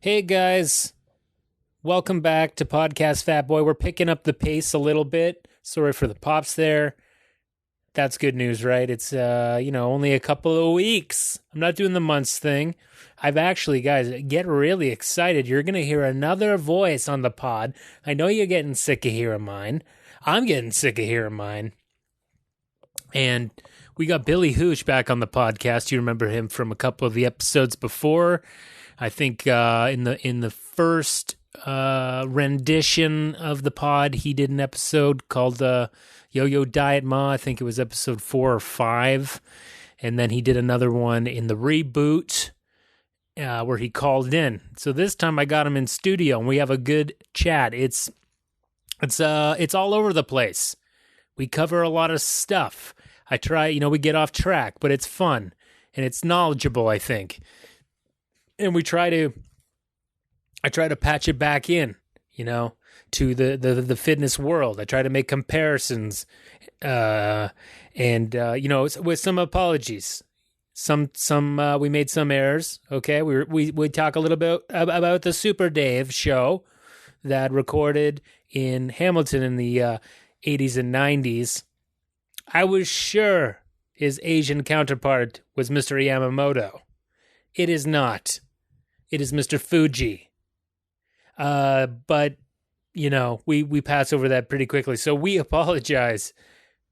Hey guys, welcome back to Podcast Fat Boy. We're picking up the pace a little bit. Sorry for the pops there. That's good news, right? It's only a couple of weeks. I'm not doing the months thing. I've actually, guys, get really excited. You're going to hear another voice on the pod. I know you're getting sick of hearing mine. I'm getting sick of hearing mine. And we got Billy Housh back on the podcast. You remember him from a couple of the episodes before. I think in the first rendition of the pod, he did an episode called Yo-Yo Diet Ma. I think it was episode 4 or 5. And then he did another one in the reboot where he called in. So this time I got him in studio and we have a good chat. It's all over the place. We cover a lot of stuff. I try, we get off track, but it's fun and it's knowledgeable, I think. And I try to patch it back in, to the fitness world. I try to make comparisons, with some apologies. We made some errors. Okay, we talk a little bit about the Super Dave show that recorded in Hamilton in the 80s and 90s. I was sure his Asian counterpart was Mr. Yamamoto. It is not. It is Mr. Fuji. But, we pass over that pretty quickly. So we apologize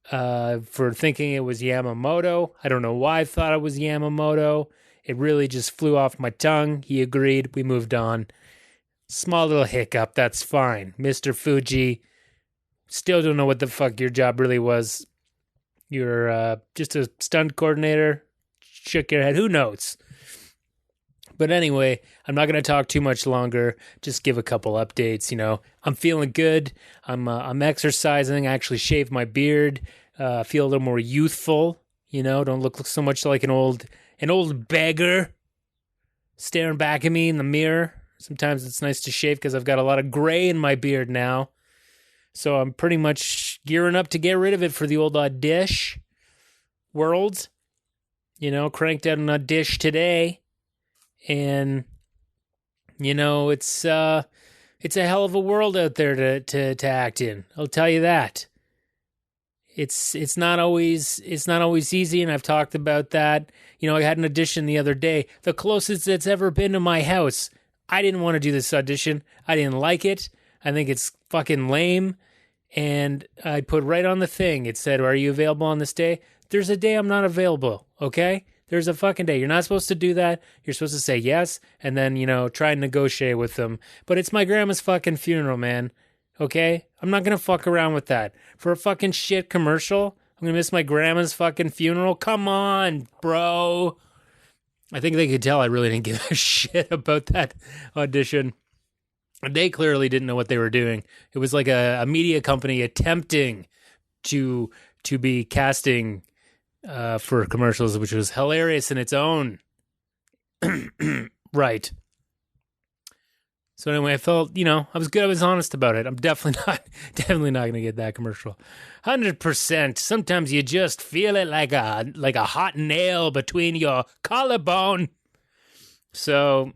for thinking it was Yamamoto. I don't know why I thought it was Yamamoto. It really just flew off my tongue. He agreed. We moved on. Small little hiccup. That's fine. Mr. Fuji, still don't know what the fuck your job really was. You're just a stunt coordinator. Shook your head. Who knows? But anyway, I'm not going to talk too much longer. Just give a couple updates. I'm feeling good. I'm exercising. I actually shaved my beard. Feel a little more youthful. Don't look so much like an old beggar staring back at me in the mirror. Sometimes it's nice to shave because I've got a lot of gray in my beard now. So I'm pretty much gearing up to get rid of it for the old dish world. Cranked out a dish today. And, it's a hell of a world out there to act in. I'll tell you that. It's not always easy, and I've talked about that. I had an audition the other day, the closest it's ever been to my house. I didn't want to do this audition. I didn't like it. I think it's fucking lame. And I put right on the thing. It said, "Are you available on this day?" There's a day I'm not available, okay? There's a fucking day. You're not supposed to do that. You're supposed to say yes and then, try and negotiate with them. But it's my grandma's fucking funeral, man. Okay? I'm not going to fuck around with that. For a fucking shit commercial, I'm going to miss my grandma's fucking funeral? Come on, bro. I think they could tell I really didn't give a shit about that audition. They clearly didn't know what they were doing. It was like a media company attempting to be casting for commercials, which was hilarious in its own right. So anyway, I felt, I was good. I was honest about it. I'm definitely not going to get that commercial. 100%. Sometimes you just feel it like a hot nail between your collarbone. So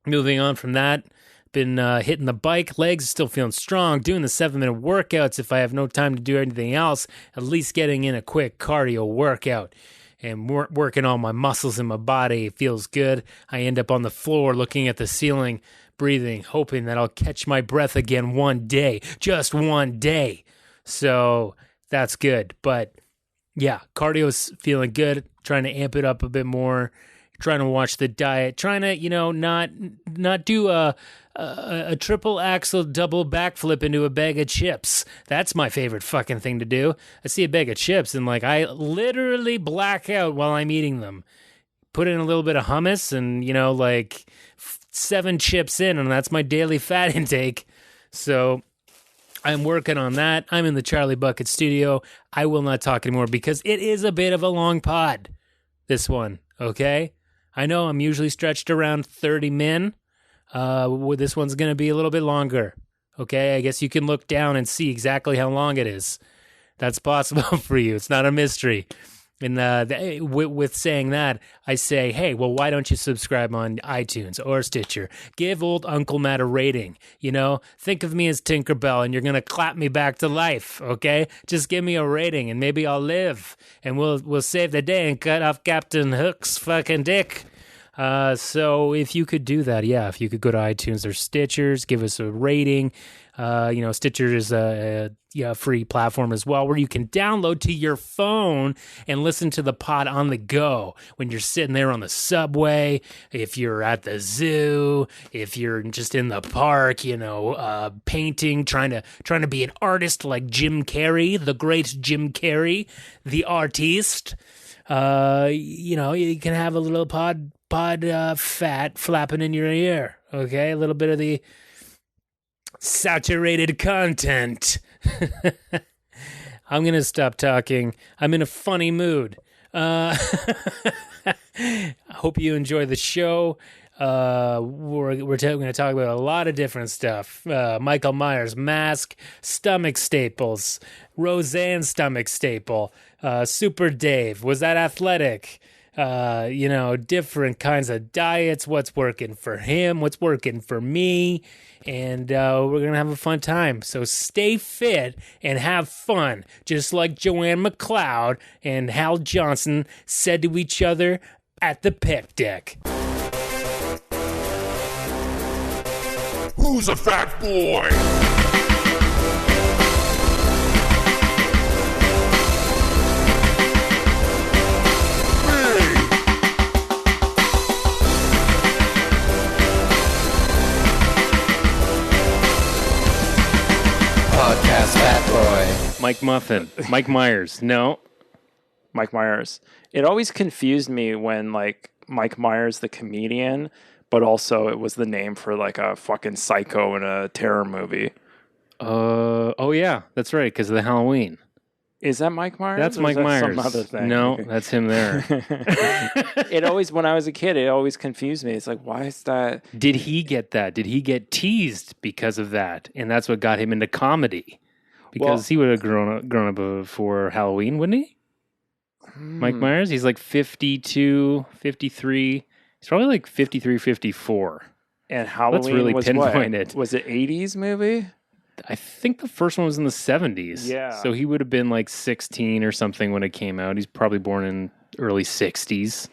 moving on from that, been hitting the bike, legs still feeling strong, doing the 7-minute workouts if I have no time to do anything else, at least getting in a quick cardio workout and working all my muscles in my body. It feels good. I end up on the floor looking at the ceiling, breathing, hoping that I'll catch my breath again one day, just one day. So that's good. But yeah, cardio's feeling good, trying to amp it up a bit more, trying to watch the diet, trying to, not do a triple axle double backflip into a bag of chips. That's my favorite fucking thing to do. I see a bag of chips and I literally black out while I'm eating them. Put in a little bit of hummus and, 7 chips in, and that's my daily fat intake. So I'm working on that. I'm in the Charlie Bucket studio. I will not talk anymore because it is a bit of a long pod, this one, okay? I know I'm usually stretched around 30 min. This one's going to be a little bit longer. Okay, I guess you can look down and see exactly how long it is. That's possible for you. It's not a mystery. And with saying that, I say, hey, well, why don't you subscribe on iTunes or Stitcher? Give old Uncle Matt a rating. Think of me as Tinkerbell, and you're gonna clap me back to life. Okay, just give me a rating, and maybe I'll live, and we'll save the day and cut off Captain Hook's fucking dick. So if you could do that, if you could go to iTunes or Stitchers, give us a rating. Stitcher is a free platform as well where you can download to your phone and listen to the pod on the go when you're sitting there on the subway, if you're at the zoo, if you're just in the park, painting, trying to be an artist like Jim Carrey, the great Jim Carrey, the artiste. You can have a little pod fat flapping in your ear. Okay, a little bit of the saturated content. I'm gonna stop talking. I'm in a funny mood. I hope you enjoy the show. We're going to talk about a lot of different stuff. Michael Myers mask, stomach staples, Roseanne's stomach staple, Super Dave, was that athletic? Different kinds of diets, what's working for him, what's working for me, and we're going to have a fun time. So stay fit and have fun, just like Joanne McLeod and Hal Johnson said to each other at the pec deck. Who's a fat boy? Podcast Fat Boy. Mike Muffin. Mike Myers. No. Mike Myers. It always confused me when, Mike Myers, the comedian, but also it was the name for, a fucking psycho in a terror movie. Oh, yeah. That's right, because of the Halloween. Is that Mike Myers? That's Mike Myers. Some other thing? No, that's him there. It always, when I was a kid, it always confused me. It's like, why is that? Did he get that? Did he get teased because of that? And that's what got him into comedy. Because he would have grown up before Halloween, wouldn't he? Mike Myers? He's 52, 53. He's probably 53, 54. And Halloween Let's really was pinpoint what? it. Was it 80s movie? I think the first one was in the 70s. Yeah. So he would have been 16 or something when it came out. He's probably born in early 60s.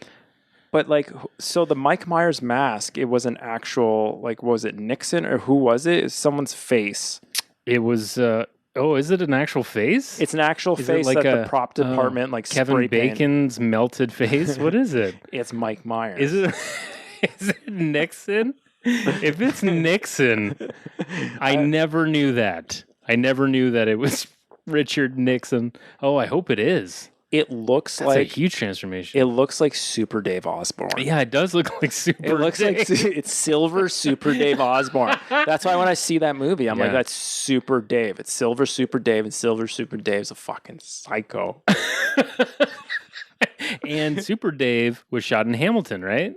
But so the Mike Myers mask, it was an actual, was it Nixon or who was it? It's someone's face. It was, is it an actual face? It's an actual face that the prop department, Kevin spray paint. Bacon's melted face? What is it? It's Mike Myers. Is it Nixon? If it's Nixon, I never knew that. I never knew that it was Richard Nixon. Oh, I hope it is. It looks That's a huge transformation. It looks like Super Dave Osborne. Yeah, it does look like Super Dave. It looks like it's silver Super Dave Osborne. That's why when I see that movie, I'm like, that's Super Dave. It's silver Super Dave, and silver Super Dave's a fucking psycho. And Super Dave was shot in Hamilton, right?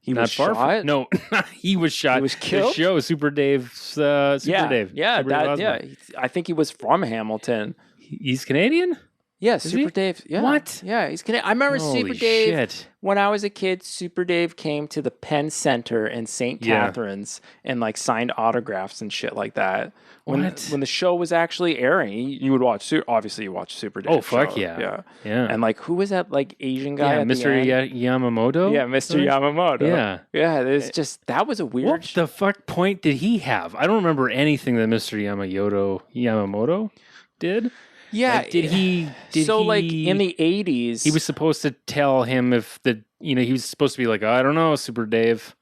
He was shot? No, he was shot. He was killed? The show, Super Dave. Dave. Yeah, Super Dave yeah. I think he was from Hamilton. He's Canadian? Yeah, Super Dave. Yeah. What? Yeah, he's Canadian. I remember Holy Super Dave. Shit. When I was a kid, Super Dave came to the Penn Center in St. Catharines and signed autographs and shit like that. When the show was actually airing, you would watch. Obviously, you watch Super Dave. Oh fuck show. yeah. And who was that Asian guy? Yeah, at Mr. Yamamoto. Yeah, Mr. Yamamoto. Yeah. It's just that was a weird. What the fuck point did he have? I don't remember anything that Mr. Yamamoto did. Yeah, did he? in the 80s, he was supposed to tell him if he was supposed to be I don't know, Super Dave,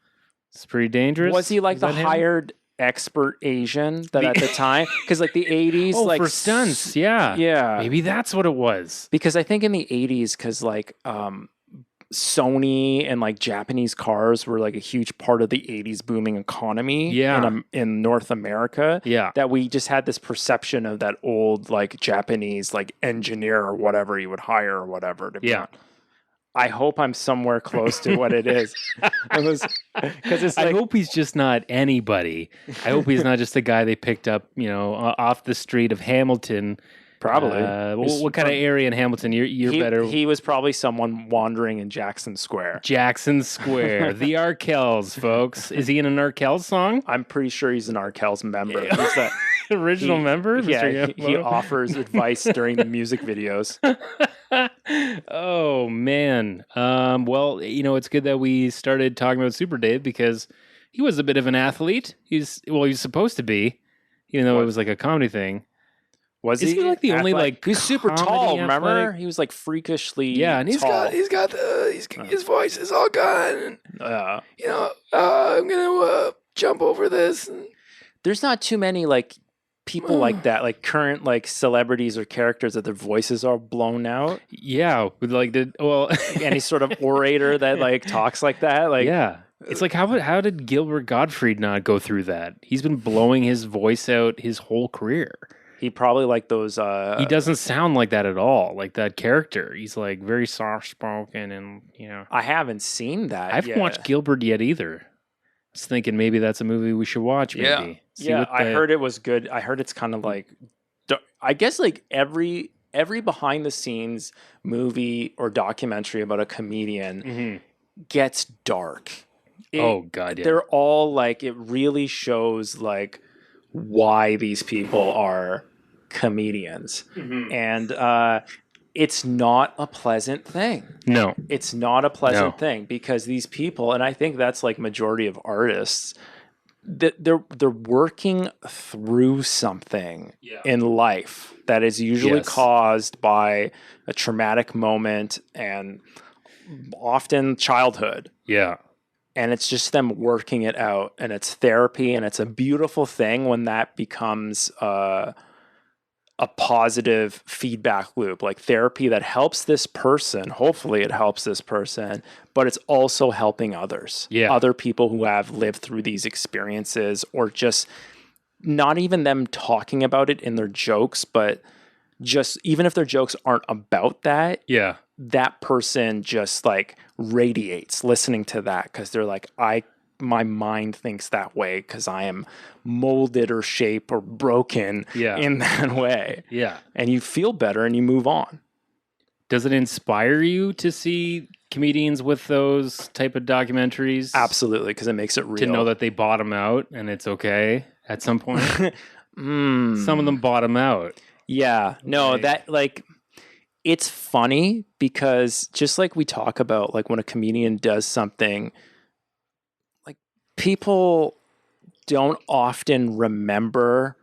it's pretty dangerous. Was he the hired expert Asian that at the time? Because the 80s, for stunts, yeah, maybe that's what it was. Because I think in the 80s, because Sony and Japanese cars were a huge part of the 80s booming economy in North America. Yeah. That we just had this perception of that old Japanese engineer or whatever you would hire or whatever to be on. I hope I'm somewhere close to what it is. I hope he's just not anybody. I hope he's not just a guy they picked up, off the street of Hamilton Probably. What kind of area in Hamilton? You're better. He was probably someone wandering in Jackson Square. Jackson Square. The Arkells, folks. Is he in an Arkells song? I'm pretty sure he's an Arkells member. He's the original member? Yeah, he offers advice during the music videos. Oh, man. Well, it's good that we started talking about Super Dave because he was a bit of an athlete. He's supposed to be, even though it was like a comedy thing. Was he like the only like he's super tall? Remember, athletic? He was like freakishly and he's tall. His voice is all gone. I'm gonna jump over this. There's not too many like people like that, like current like celebrities or characters that their voices are blown out. Yeah, with like any sort of orator that like talks like that. Like it's like how did Gilbert Gottfried not go through that? He's been blowing his voice out his whole career. He probably like those. He doesn't sound like that at all. Like that character, he's like very soft spoken, and I haven't seen that. I haven't watched Gilbert yet either. I was thinking maybe that's a movie we should watch. Maybe. I heard it was good. I heard it's kind of like, I guess like every behind the scenes movie or documentary about a comedian gets dark. Oh God, yeah. They're all like, it really shows like why these people are comedians. And it's not a pleasant thing. No. It's not a pleasant thing because these people, and I think that's like majority of artists, that they're working through something in life that is usually caused by a traumatic moment and often childhood. Yeah. And it's just them working it out, and it's therapy, and it's a beautiful thing when that becomes a positive feedback loop, like therapy that helps this person. Hopefully it helps this person, but it's also helping others. Yeah. Other people who have lived through these experiences, or just not even them talking about it in their jokes, but just even if their jokes aren't about that. Yeah. That person just like radiates listening to that because they're like, my mind thinks that way because I am molded or shaped or broken in that way. Yeah. And you feel better and you move on. Does it inspire you to see comedians with those type of documentaries? Absolutely, because it makes it real. To know that they bottom out and it's okay at some point? Some of them bottom out. Yeah. No, that like... It's funny because just like we talk about, like when a comedian does something, like people don't often remember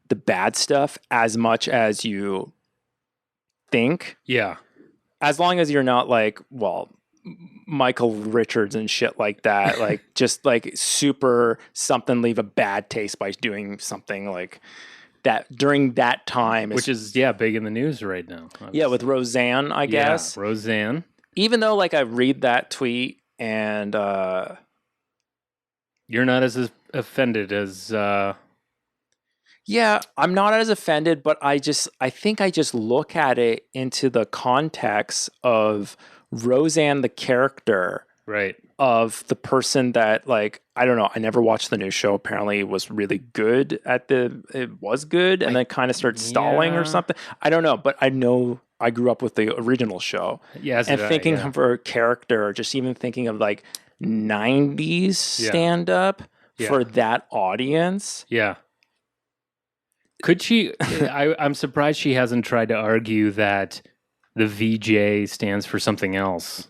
the bad stuff as much as you think. Yeah. As long as you're not like, Michael Richards and shit like that, like just like super something, leave a bad taste by doing something like that during that time, which is big in the news right now. Yeah, with Roseanne, I guess. Roseanne. Even though like I read that tweet and you're not as offended as Yeah, I'm not as offended, but I think I just look at it into the context of Roseanne the character. Right. Of the person that, like, I don't know, I never watched the new show. Apparently it was really good it was good and then kind of started stalling or something. I don't know, but I know I grew up with the original show. Yes, and thinking of her character, or just even thinking of like 90s stand-up for that audience. Yeah. Could she, I'm surprised she hasn't tried to argue that the VJ stands for something else.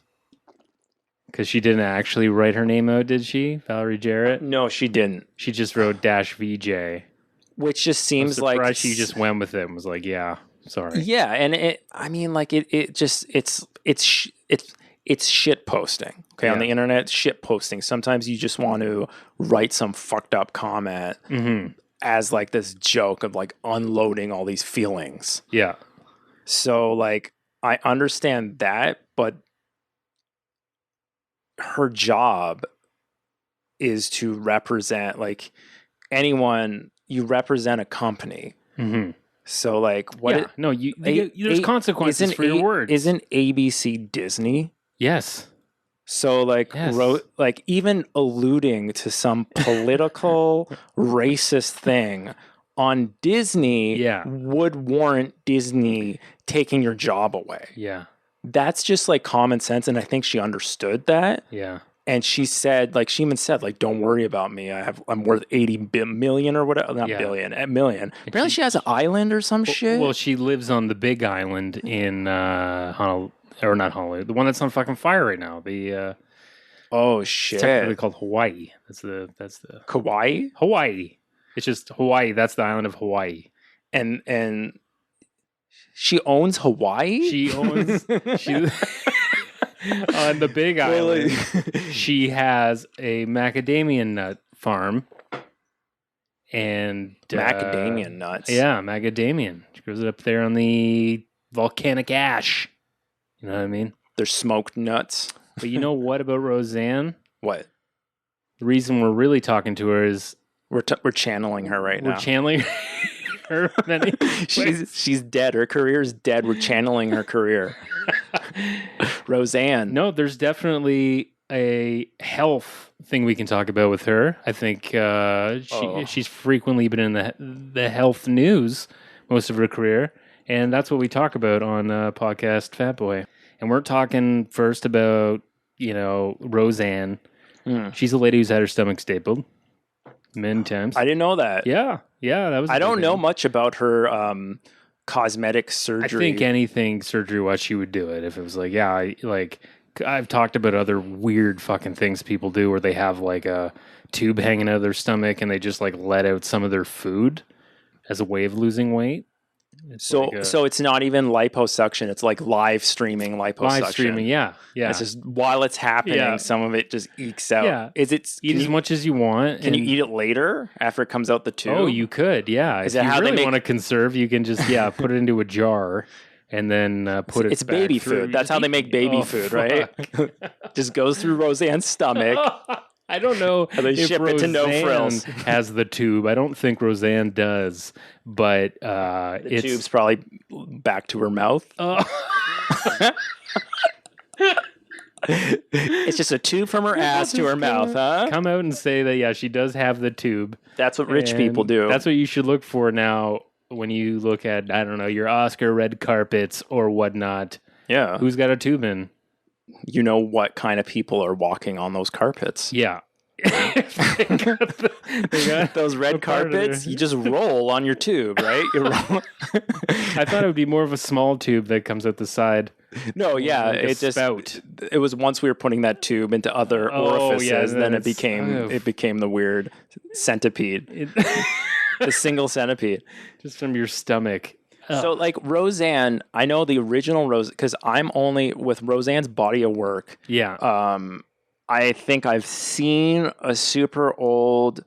Because she didn't actually write her name out, did she? Valerie Jarrett? No, she didn't. She just wrote -VJ. Which just seems like... she just went with it and was like, yeah, sorry. Yeah, and it's shit posting. Okay, on the internet, shit posting. Sometimes you just want to write some fucked up comment as like this joke of like unloading all these feelings. Yeah. So like, I understand that, but her job is to represent, like, anyone, you represent a company. So like, what? there's consequences for your words. Isn't ABC Disney? Yes. So like, even alluding to some political racist thing on Disney Yeah. would warrant Disney taking your job away. Yeah. That's just like common sense. And I think she understood that. Yeah. And she said, like, she even said, like, don't worry about me. I'm worth 80 million or whatever. Not billion, a million. Apparently she has an island or some shit. Well, she lives on the big island in Honolulu, or not Honolulu, the one that's on fucking fire right now. The oh it's shit. technically called Hawaii. That's the Kauai? Hawaii. It's just Hawaii. That's the island of Hawaii. And she owns Hawaii? She owns on the big island. She has a macadamia nut farm. And macadamia nuts. Yeah, macadamia. She grows it up there on the volcanic ash. You know what I mean? They're smoked nuts. But you know what about Roseanne? What? The reason we're really talking to her is we're channeling her right now. We're channeling her. She's dead. Her career is dead. We're channeling her career. Roseanne. No, there's definitely a health thing we can talk about with her. I think she's frequently been in the health news most of her career, and that's what we talk about on podcast Fat Boy. And we're talking first about Roseanne. She's a lady who's had her stomach stapled many times. I didn't know that. Yeah, that was. I don't know much about her cosmetic surgery. I think anything surgery-wise, she would do it if it was I've talked about other weird fucking things people do where they have like a tube hanging out of their stomach and they just like let out some of their food as a way of losing weight. So it's not even liposuction. It's like live streaming liposuction. Live streaming, yeah. It's just while it's happening, some of it just ekes out. Yeah. Eat as much as you want. Can you eat it later after it comes out the tube? Oh, you could, yeah. Is if that you how really they want to conserve, you can just put it into a jar and then put it. It's baby food. That's how they make baby food, right? Just goes through Roseanne's stomach. I don't know they ship it to No Frills. Has the tube. I don't think Roseanne does, but the tube's probably back to her mouth. It's just a tube from her ass to her mouth, huh? Come out and say that, she does have the tube. That's what rich people do. That's what you should look for now when you look at, I don't know, your Oscar red carpets or whatnot. Yeah. Who's got a tube in? You know what kind of people are walking on those carpets. Yeah. they got those red carpets, you just roll on your tube, right? I thought it would be more of a small tube that comes out the side. No, yeah. Like it was once we were putting that tube into other orifices, then it became the weird centipede. The single centipede. Just from your stomach. So like Roseanne, I know the original Rose because I'm only with Roseanne's body of work. Yeah. I think I've seen a super old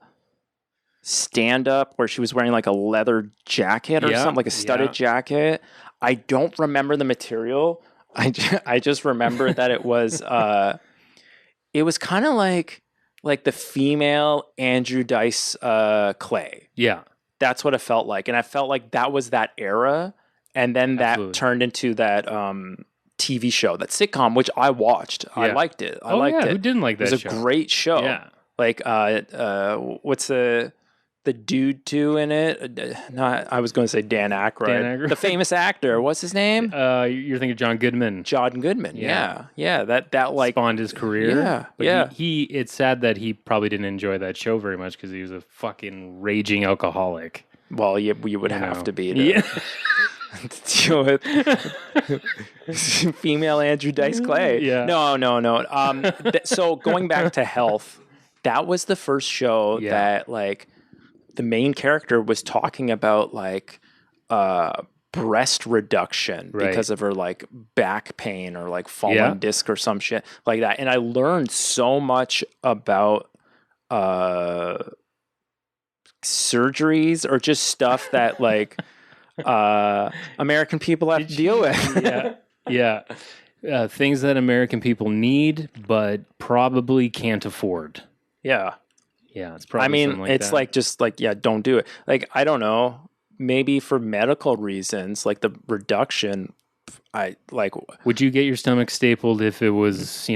stand-up where she was wearing like a leather jacket or something, like a studded jacket. I don't remember the material. I just remember that it was kind of like the female Andrew Dice Clay. Yeah. That's what it felt like. And I felt like that was that era. And then that turned into that TV show, that sitcom, which I watched. Yeah. I liked it. I liked it. Who didn't like that show? It was a great show. Yeah. Like, what's the dude too in it? I was going to say Dan Aykroyd. The famous actor. What's his name? You're thinking John Goodman. John Goodman. Yeah. That like spawned his career. Yeah. But it's sad that he probably didn't enjoy that show very much because he was a fucking raging alcoholic. Well, you would have to be to deal with female Andrew Dice Clay. Yeah. No. So going back to health, that was the first show that like the main character was talking about like breast reduction because of her like back pain or like fallen disc or some shit like that. And I learned so much about surgeries or just stuff that like American people have to deal with. Things that American people need but probably can't afford. Yeah, it's probably something like it's that. like just like don't do it. Like I don't know, maybe for medical reasons, like the reduction. Would you get your stomach stapled if it was,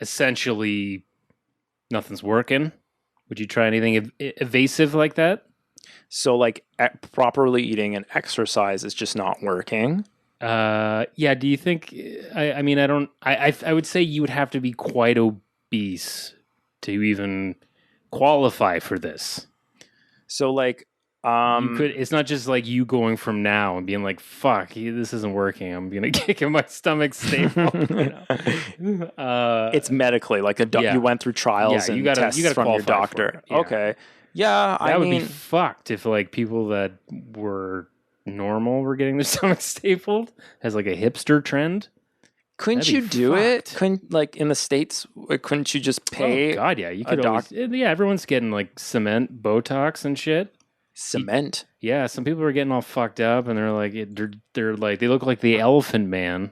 essentially nothing's working? Would you try anything evasive like that? So like properly eating and exercise is just not working. Yeah. Do you think? I mean, I don't. I would say you would have to be quite obese to even qualify for this. So like, you could. It's not just like you going from now and being like, "Fuck, this isn't working. I'm gonna kick in my stomach staple." It's medically like you went through trials and tests from your doctor. Yeah. Okay, yeah, that would be fucked if like people that were normal were getting their stomach stapled as like a hipster trend. Couldn't you do it? Couldn't like in the States? Couldn't you just pay? Oh God, yeah, you could always. Yeah, everyone's getting like cement, Botox, and shit. Cement. Yeah, some people are getting all fucked up, and they're like, they're like, they look like the Elephant Man.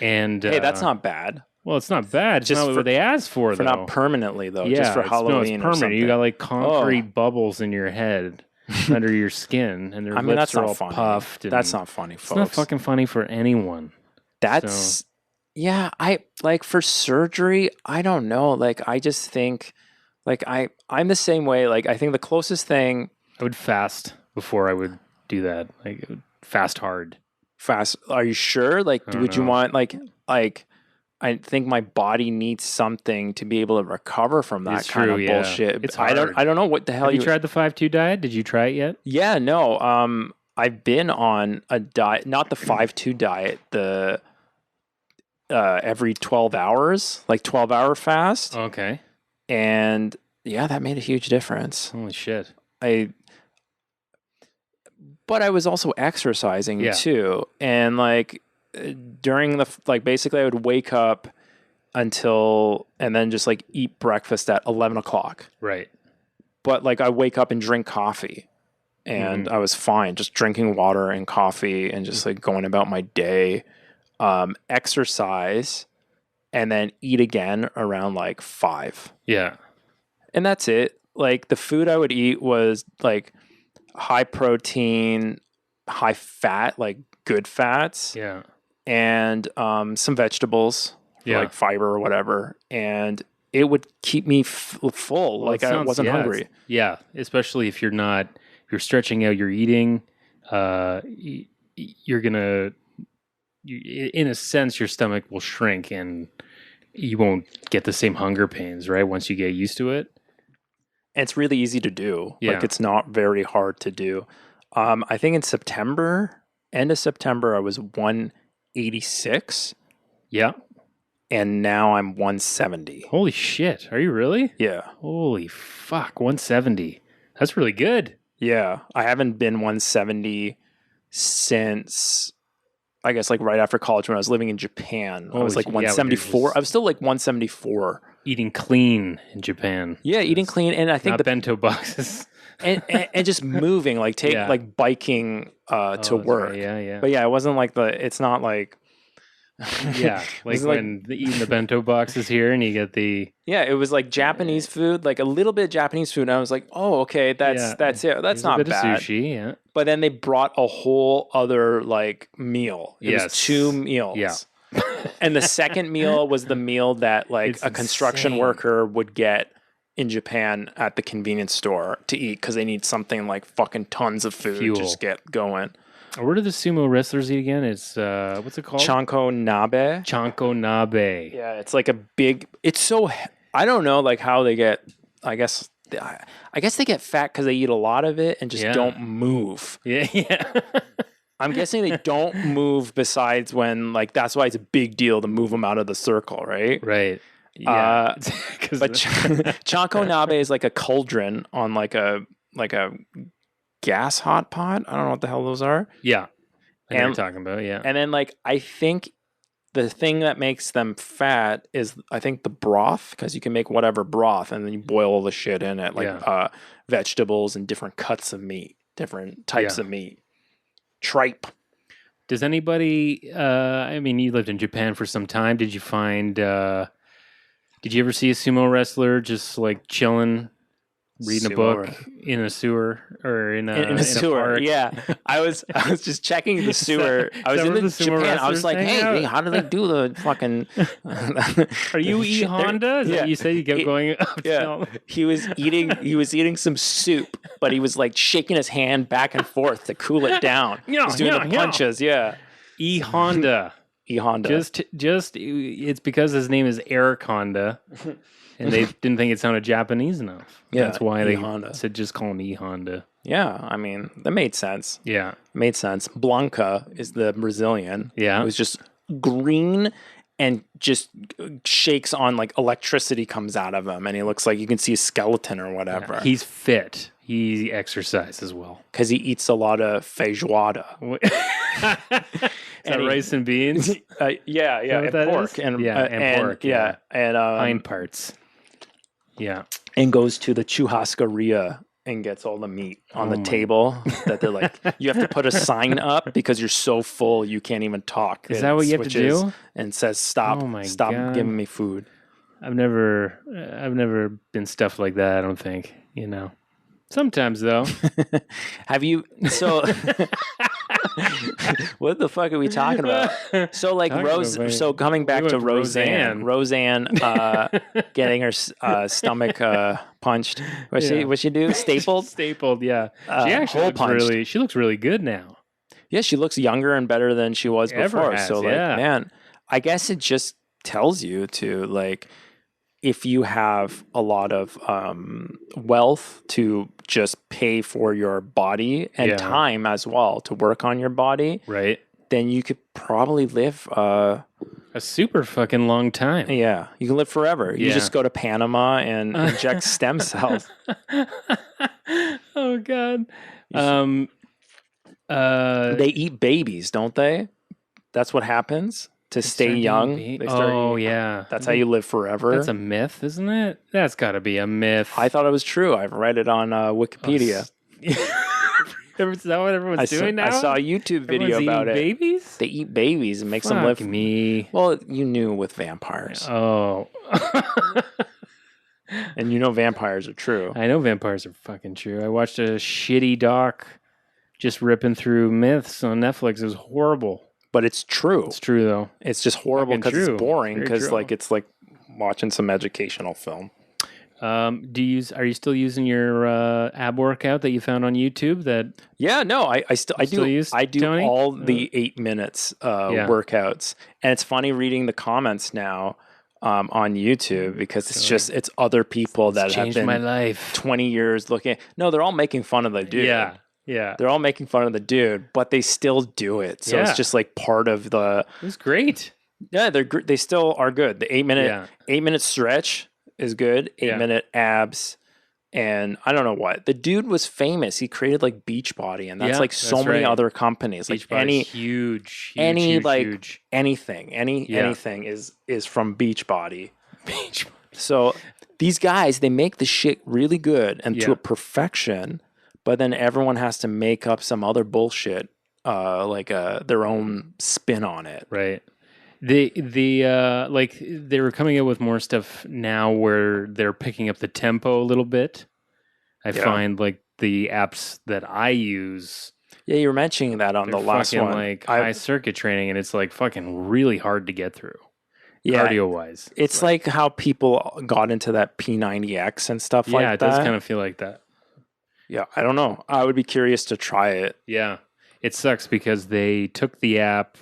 And hey, that's not bad. Well, it's not bad. It's just not what they asked for though. Not permanently though. Yeah, just for Halloween. No, it's permanent. You got like concrete bubbles in your head. Under your skin, and their lips are all puffed. That's not funny, folks. It's not fucking funny for anyone. Yeah. I like for surgery. I don't know. Like, I just think, like, I'm the same way. Like, I think the closest thing. I would fast before I would do that. Like, fast hard. Fast? Are you sure? Like, would you want like? I think my body needs something to be able to recover from that kind of bullshit. It's hard. I don't know what the hell. Have you tried the 5-2 diet? Did you try it yet? Yeah, no. I've been on a diet, not the 5-2 diet, the every 12 hours, like 12-hour fast. Okay. And yeah, that made a huge difference. Holy shit. But I was also exercising too. And like, during the like basically I would wake up and then just like eat breakfast at 11 o'clock. Right. But like I wake up and drink coffee and I was fine just drinking water and coffee and just like going about my day, exercise and then eat again around like 5. Yeah. And that's it. Like the food I would eat was like high protein, high fat, like good fats. Yeah. And some vegetables, like fiber or whatever, and it would keep me full. Well, like I wasn't hungry. Yeah, especially if you're stretching out your eating. You're gonna, in a sense, your stomach will shrink, and you won't get the same hunger pains, right? Once you get used to it, and it's really easy to do. Yeah. Like it's not very hard to do. I think in September, end of September, I was 186. Yeah. And now I'm 170. Holy shit. Are you really? Yeah. Holy fuck. 170. That's really good. Yeah. I haven't been 170 since, I guess, like right after college when I was living in Japan. I was like 174. I was still like 174. Eating clean in Japan. Yeah, eating clean. And I think not bento boxes. and just moving, like like biking to work. Right. Yeah. But yeah, it wasn't like it's not like like when eating the bento boxes here and you get the it was like Japanese food, like a little bit of Japanese food, and I was like, oh, okay, that's it. That's not bad. Of sushi, yeah. But then they brought a whole other like meal. It was 2 meals. Yeah. And the second meal was the meal that like a construction worker would get in Japan at the convenience store to eat because they need something like fucking tons of food to just get going. Where do the sumo wrestlers eat again? It's what's it called? Chanko nabe. Chanko nabe. Yeah, it's like a big. It's so I don't know like how they get. I guess they get fat because they eat a lot of it and just don't move. Yeah. I'm guessing they don't move besides when like that's why it's a big deal to move them out of the circle, right? Right. Yeah. But Chanko nabe is like a cauldron on like a gas hot pot. I don't know what the hell those are. Yeah. I know what you're talking about, yeah. And then like I think the thing that makes them fat is I think the broth, because you can make whatever broth and then you boil all the shit in it, like vegetables and different cuts of meat, different types of meat. Tripe. Does anybody I mean you lived in Japan for some time. Did you find did you ever see a sumo wrestler just like chilling reading a book in a sewer or in a sewer. park. Yeah, I was just checking the sewer. I was in Japan. I was like, hey, how do they do the fucking? Are you E Honda? Is that you said you kept going up? Yeah, he was eating some soup, but he was like shaking his hand back and forth to cool it down. He's doing the punches. Yeah, E Honda. E Honda. Just it's because his name is Eric Honda. And they didn't think it sounded Japanese enough. Yeah, that's why they said just call him E Honda. Yeah, I mean, that made sense. Yeah. Made sense. Blanca is the Brazilian. Yeah. It was just green and just shakes on, like electricity comes out of him and he looks like you can see a skeleton or whatever. Yeah, he's fit. He exercises well. Because he eats a lot of feijoada. Is that rice and beans? Yeah, and pork. And pork. Yeah. And hind parts. Yeah. And goes to the churrascaria and gets all the meat on the table that they're like, you have to put a sign up because you're so full you can't even talk. Is that what you have to do? And says, stop giving me food. I've never been stuffed like that, I don't think, Sometimes though. Have you what the fuck are we talking about? So like so coming back to Roseanne getting her stomach punched. What'd she do? Stapled, yeah. She actually looks really good now. Yeah, she looks younger and better than she was before. Man, I guess it just tells you to like if you have a lot of wealth to just pay for your body and time as well to work on your body, right? Then you could probably live a super fucking long time. Yeah, you can live forever. You just go to Panama and inject stem cells. Oh God. They eat babies, don't they? That's what happens. To stay young. That's how you live forever. That's a myth, isn't it? That's got to be a myth. I thought it was true. I've read it on Wikipedia. Is that what everyone's doing now? I saw a YouTube video about it. Babies? They eat babies and makes them live. Me. Well, you knew with vampires. Oh. And vampires are true. I know vampires are fucking true. I watched a shitty doc just ripping through myths on Netflix. It was horrible. But it's true. It's true, though. It's just horrible because it's boring. Because it's like watching some educational film. Are you still using your ab workout that you found on YouTube? Yeah, no, I do Tony? all the 8 minutes workouts, and it's funny reading the comments now on YouTube because it's other people that have been my life 20 years looking. No, they're all making fun of the dude. Yeah, they're all making fun of the dude, but they still do it. So it's just like part of the. It was great. Yeah, they still are good. The 8 minute stretch is good. 8-minute abs, and I don't know what the dude was famous. He created like Beachbody, and that's like so many other companies. Like huge, anything is from Beachbody. So these guys, they make the shit really good and to a perfection. But then everyone has to make up some other bullshit, their own spin on it. Right. They were coming up with more stuff now where they're picking up the tempo a little bit. I find like the apps that I use. Yeah, you were mentioning that on the last one. Like high circuit training, and it's like fucking really hard to get through. Yeah, cardio wise. It's like how people got into that P90X and stuff like that. Yeah, it does kind of feel like that. Yeah, I don't know. I would be curious to try it. Yeah. It sucks because they took the app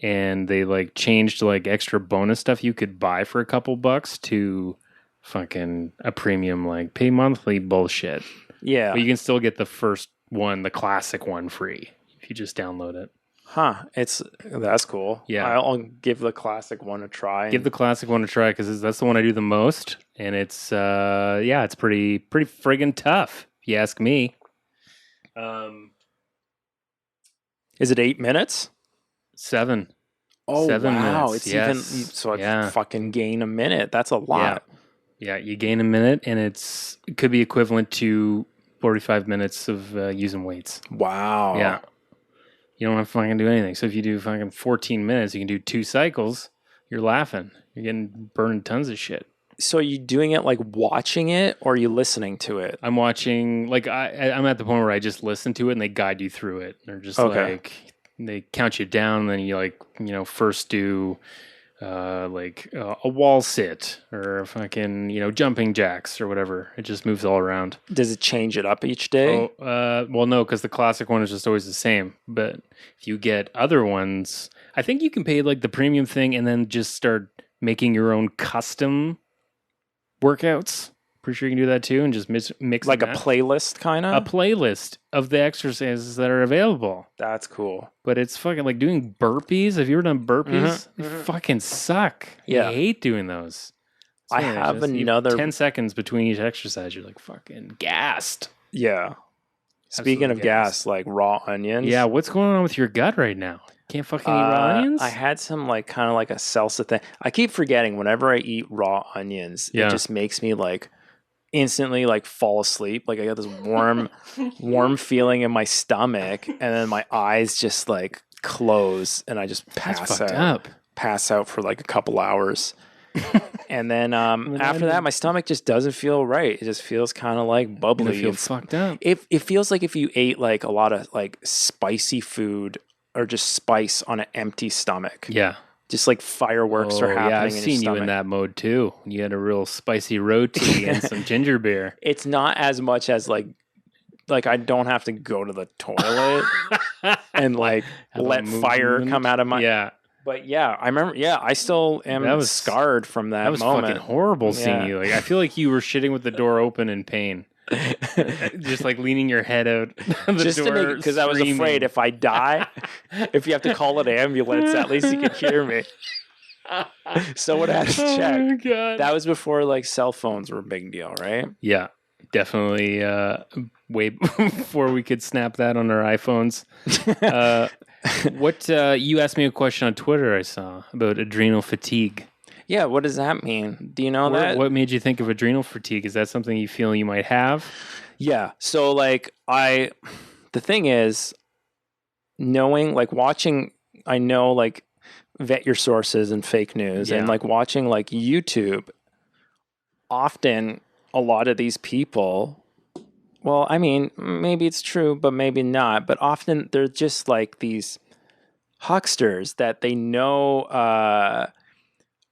and they like changed like extra bonus stuff you could buy for a couple bucks to fucking a premium like pay monthly bullshit. Yeah. But you can still get the first one, the classic one, free if you just download it. Huh. That's cool. Yeah. I'll give the classic one a try. Give the classic one a try because that's the one I do the most. And it's it's pretty friggin' tough. If you ask me. Is it 8 minutes? 7. Oh, 7 wow. minutes. It's even so I fucking gain a minute. That's a lot. Yeah, you gain a minute and it could be equivalent to 45 minutes of using weights. Wow. Yeah. You don't have to fucking do anything. So if you do fucking 14 minutes, you can do 2 cycles. You're laughing. You're burning tons of shit. So are you doing it like watching it, or are you listening to it? I'm watching, like, I'm at the point where I just listen to it and they guide you through it. They're just like, they count you down, and then you, like, first do like a wall sit or fucking, jumping jacks or whatever. It just moves all around. Does it change it up each day? Well, no, because the classic one is just always the same. But if you get other ones, I think you can pay like the premium thing and then just start making your own custom workouts. Pretty sure you can do that too, and just mix like a playlist, kind of? A playlist of the exercises that are available. That's cool. But it's fucking like doing burpees. Have you ever done burpees? They fucking suck. Yeah. I hate doing those. I have another 10 seconds between each exercise. You're like fucking gassed. Yeah. Speaking of gas, like raw onions. Yeah, what's going on with your gut right now? Can't fucking eat raw onions? I had some like kind of like a salsa thing. I keep forgetting whenever I eat raw onions, it just makes me like instantly like fall asleep. Like I got this warm feeling in my stomach, and then my eyes just like close, and I just pass out for like a couple hours. And then after that, my stomach just doesn't feel right. It just feels kind of like bubbly. It feels fucked up. It feels like if you ate like a lot of like spicy food or just spice on an empty stomach. Yeah. Just like fireworks are happening. Yeah, I've seen you in that mode too. You had a real spicy roti and some ginger beer. It's not as much as like I don't have to go to the toilet and like let fire come out of my. Yeah. But yeah, I remember. Yeah, I still am scarred from that moment. That was fucking horrible seeing you. Like, I feel like you were shitting with the door open in pain. Just like leaning your head out the door. Because I was afraid if I die, if you have to call an ambulance, at least you can hear me. Someone had to check. Oh, God. That was before like cell phones were a big deal, right? Yeah, definitely. Way before we could snap that on our iPhones. What you asked me a question on Twitter I saw about adrenal fatigue. Yeah, what does that mean? Do you know that? What made you think of adrenal fatigue? Is that something you feel you might have? Yeah. So like the thing is knowing like watching, I know like vet your sources and fake news and like watching like YouTube, often a lot of these people, well, I mean, maybe it's true, but maybe not. But often they're just like these hucksters that they know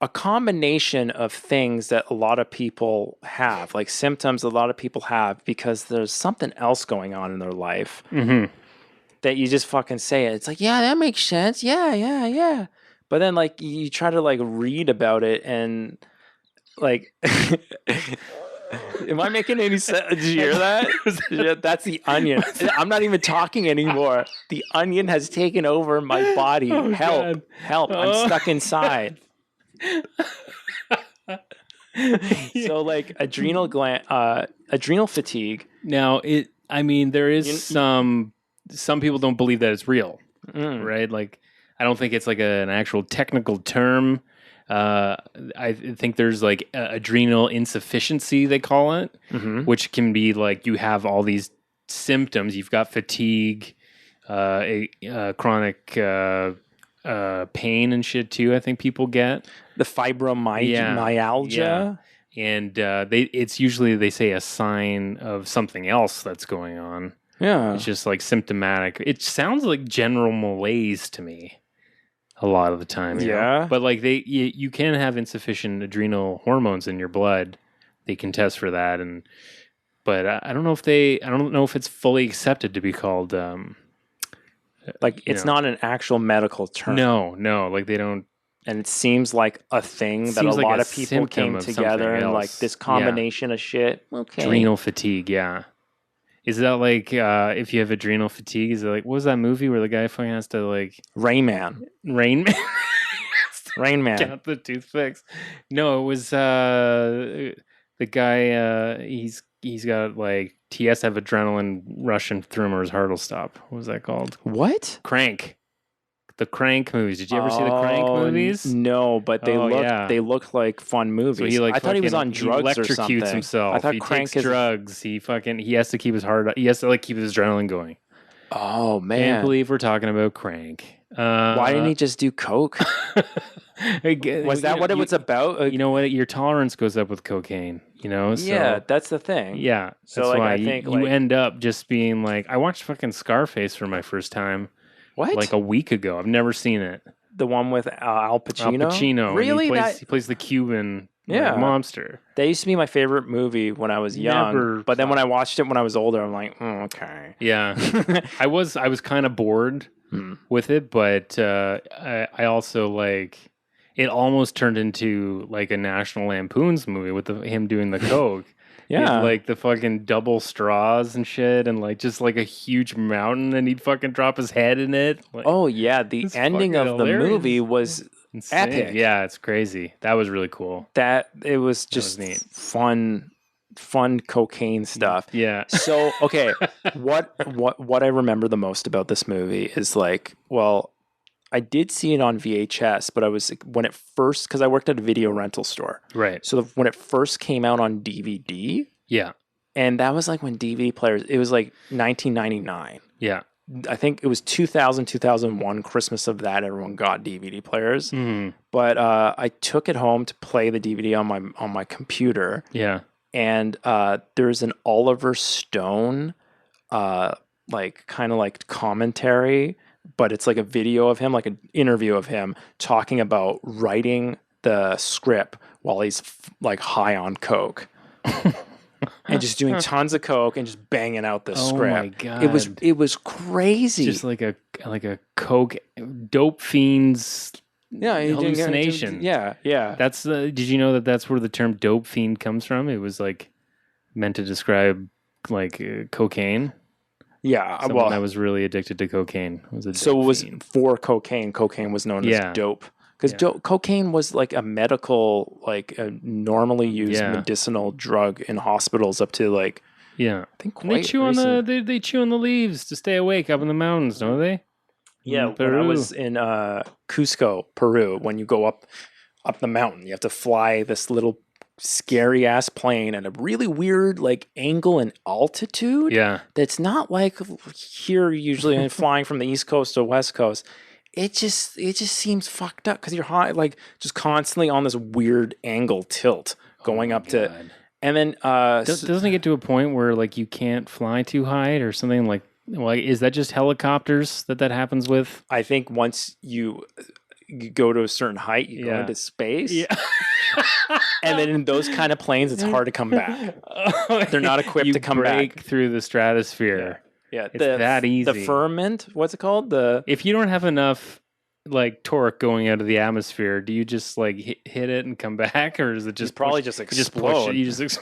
a combination of things that a lot of people have, like symptoms a lot of people have because there's something else going on in their life that you just fucking say it. It's like, yeah, that makes sense. Yeah. But then like you try to like read about it and like... Am I making any sense? Did you hear that? That's the onion. I'm not even talking anymore. The onion has taken over my body. Oh, help. I'm stuck inside. So like adrenal fatigue. Now there is some people don't believe that it's real, right? Like I don't think it's like an actual technical term. I think there's like adrenal insufficiency, they call it, which can be like you have all these symptoms. You've got fatigue, chronic pain and shit too. I think people get the fibromyalgia, and it's usually they say a sign of something else that's going on. Yeah, it's just like symptomatic. It sounds like general malaise to me. A lot of the time, you know? But like you can have insufficient adrenal hormones in your blood. They can test for that, but I don't know if it's fully accepted to be called. Like it's not an actual medical term. No, like they don't. And it seems like a thing that a lot of people came together and like this combination of shit. Okay. Adrenal fatigue, yeah. Is that like if you have adrenal fatigue? Is it like what was that movie where the guy fucking has to like Rain Man? Count the toothpicks. No, it was the guy. He's got like TS have adrenaline rushing through him or his heart will stop. What was that called? What? Crank. The Crank movies. Did you ever see the Crank movies? No, but they look like fun movies. So I thought he was on drugs or something. He electrocutes himself. I thought he Crank takes drugs. He has to keep his heart. He has to like keep his adrenaline going. Oh man! Can't believe we're talking about Crank. Why didn't he just do coke? Was that what it was about? You know what? Your tolerance goes up with cocaine. So, yeah, that's the thing. Yeah, so that's like, why I think you end up just being like, I watched fucking Scarface for my first time. What? Like a week ago. I've never seen it. The one with Al Pacino? Al Pacino. Really? He plays the Cuban mobster. That used to be my favorite movie when I was young. But then when I watched it when I was older, I'm like, okay. Yeah. I was kind of bored with it, but I also like it almost turned into like a National Lampoon's movie with him doing the coke. Yeah. Like the fucking double straws and shit, and like just like a huge mountain, and he'd fucking drop his head in it. Like, oh yeah, the ending of the movie was insane. Epic. Yeah, it's crazy. That was really cool. It was just neat. fun cocaine stuff. Yeah. So okay, what I remember the most about this movie is like, well, I did see it on VHS, but I was when it first, because I worked at a video rental store. Right. So when it first came out on DVD. Yeah. And that was like when DVD players, it was like 1999. Yeah. I think it was 2000, 2001, Christmas of that, everyone got DVD players. Mm. But I took it home to play the DVD on my computer. Yeah. And there's an Oliver Stone, like kind of like commentary, but it's like a video of him, like an interview of him talking about writing the script while he's like high on coke. And just doing tons of coke and just banging out the script. Oh my god! It was crazy. Just like a coke dope fiends. Yeah, hallucination. Yeah. That's did you know that's where the term dope fiend comes from? It was like meant to describe like cocaine. Yeah, someone that was really addicted to cocaine was a so it was fiend. For cocaine. Cocaine was known as dope. Because cocaine was like a medical, like a normally used medicinal drug in hospitals up to like, I think quite they chew recent. they chew on the leaves to stay awake up in the mountains, don't they? Yeah, when I was in Cusco, Peru, when you go up the mountain, you have to fly this little scary ass plane at a really weird like angle and altitude. Yeah, that's not like here usually flying from the East Coast to West Coast. It just seems fucked up because you're high, like just constantly on this weird angle tilt going up to, and then doesn't it get to a point where like you can't fly too high or something like is that just helicopters that happens with? I think once you go to a certain height, you go into space. Yeah. And then in those kind of planes, it's hard to come back. They're not equipped to come back through the stratosphere. Yeah, it's that easy. The firmament, what's it called? If you don't have enough like torque going out of the atmosphere, do you just like hit it and come back, or is it just probably just explode? You just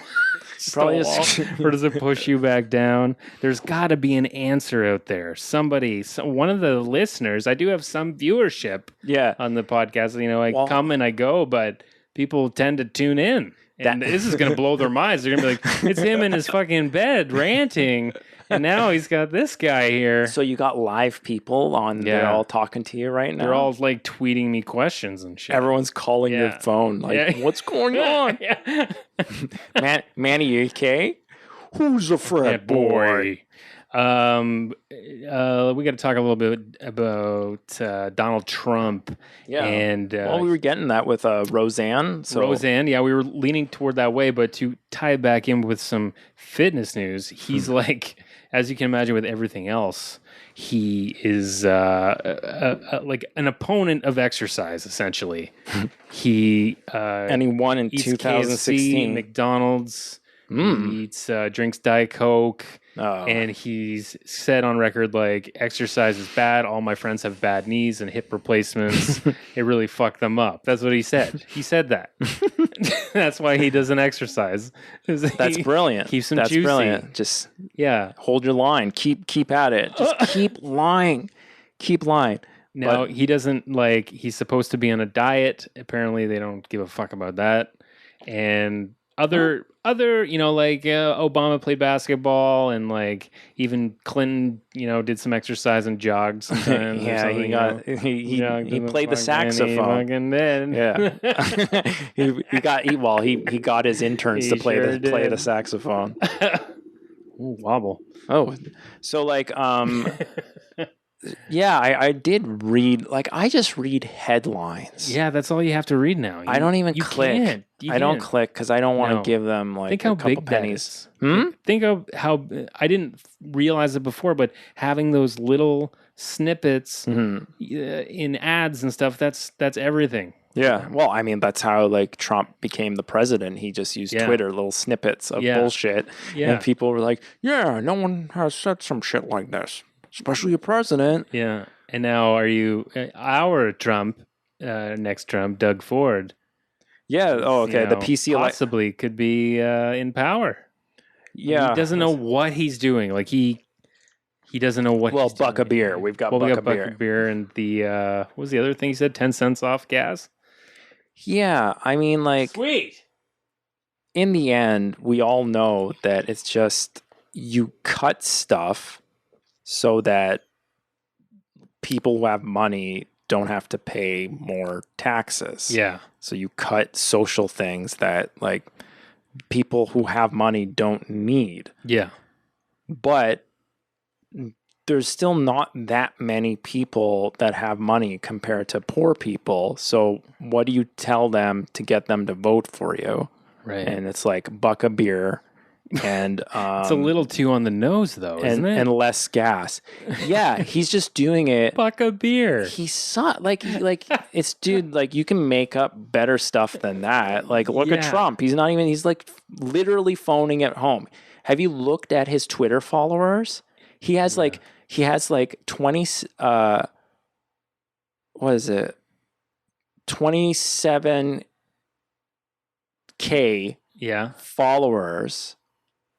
probably just, or does it push you back down? There's got to be an answer out there. One of the listeners. I do have some viewership. On the podcast. I come and I go, but people tend to tune in, and this is going to blow their minds. They're going to be like, "It's him in his fucking bed ranting." And now he's got this guy here. So you got live people on. They're all talking to you right now. They're all like tweeting me questions and shit. Everyone's calling your phone. Like, what's going on? Manny, you okay? Who's a frat boy? We got to talk a little bit about Donald Trump. Yeah. And we were getting that with Roseanne. Roseanne, we were leaning toward that way. But to tie it back in with some fitness news, he's like, as you can imagine with everything else, he is like an opponent of exercise, essentially. And he won in 2016. KFC, McDonald's. He eats, drinks Diet Coke. And he's said on record, like, exercise is bad. All my friends have bad knees and hip replacements. It really fucked them up. That's what he said. He said that. That's why he doesn't exercise. That's brilliant. Keeps him That's juicy. Brilliant. Just hold your line. Keep at it. Just keep lying. Keep lying. Now, he doesn't, like, he's supposed to be on a diet. Apparently, they don't give a fuck about that. And other, like Obama played basketball, and like even Clinton, did some exercise and jogged sometimes. He played the saxophone. He got his interns to play the saxophone. Ooh, wobble. Oh, so like Yeah, I did read. Like, I just read headlines. Yeah, that's all you have to read now. I don't even click. Can't. I don't click because I don't want to give them like Think how a couple big pennies. That is. Think of how I didn't realize it before, but having those little snippets in ads and stuff, that's everything. Yeah. Well, I mean, that's how like Trump became the president. He just used Twitter, little snippets of bullshit. Yeah. And people were like, yeah, no one has said some shit like this, especially a president. Yeah. And now our Trump, next Trump, Doug Ford. Yeah. Oh, okay. The PC possibly could be in power. Yeah. He doesn't know what he's doing. Like he doesn't know what he's doing. Buck a beer. We've got Buck a beer and the what was the other thing he said? 10 cents off gas? Yeah, I mean, like, sweet. In the end, we all know that it's just you cut stuff so that people who have money don't have to pay more taxes. Yeah. So you cut social things that like people who have money don't need. Yeah. But there's still not that many people that have money compared to poor people. So what do you tell them to get them to vote for you? Right. And it's like buck a beer and it's a little too on the nose though, isn't it? And less gas. Yeah, he's just doing it. Buck a beer. He's like it's dude, like you can make up better stuff than that. Like look at Trump. He's like literally phoning it home. Have you looked at his Twitter followers? He has like 20 what is it? 27K followers.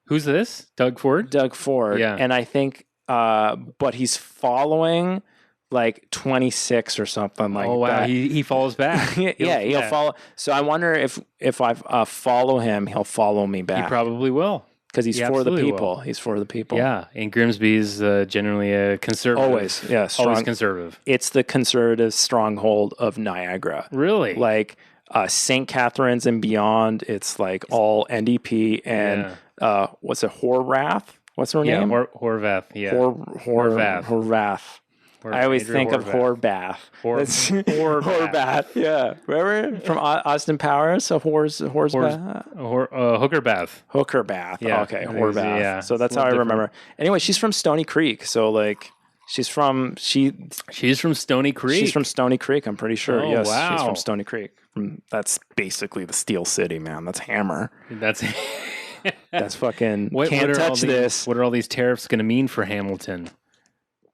Who's this? Doug Ford? Doug Ford. Yeah. And I think but he's following like 26 or something like that. Oh wow, he follows back. He'll follow. So I wonder if I follow him, he'll follow me back. He probably will. Because he's for the people. He's for the people. Yeah. And Grimsby's generally a conservative. Always. Yeah. Always conservative. It's the conservative stronghold of Niagara. Really? Like St. Catharines and beyond, it's like all NDP and what's it, Horwath? What's her name? Horvath. Yeah. Horvath. I always think of Horbath. Horbath. Yeah. Remember from Austin Powers? So Hooker Bath. Hooker Bath. Yeah. Okay. Horbath. Yeah. So that's how I remember. Anyway, she's from Stony Creek. So like she's from Stony Creek. She's from Stony Creek, I'm pretty sure. Oh, yes. Wow. She's from Stony Creek. That's basically the Steel City, man. That's Hammer. That's fucking can't touch this. What are all these tariffs going to mean for Hamilton?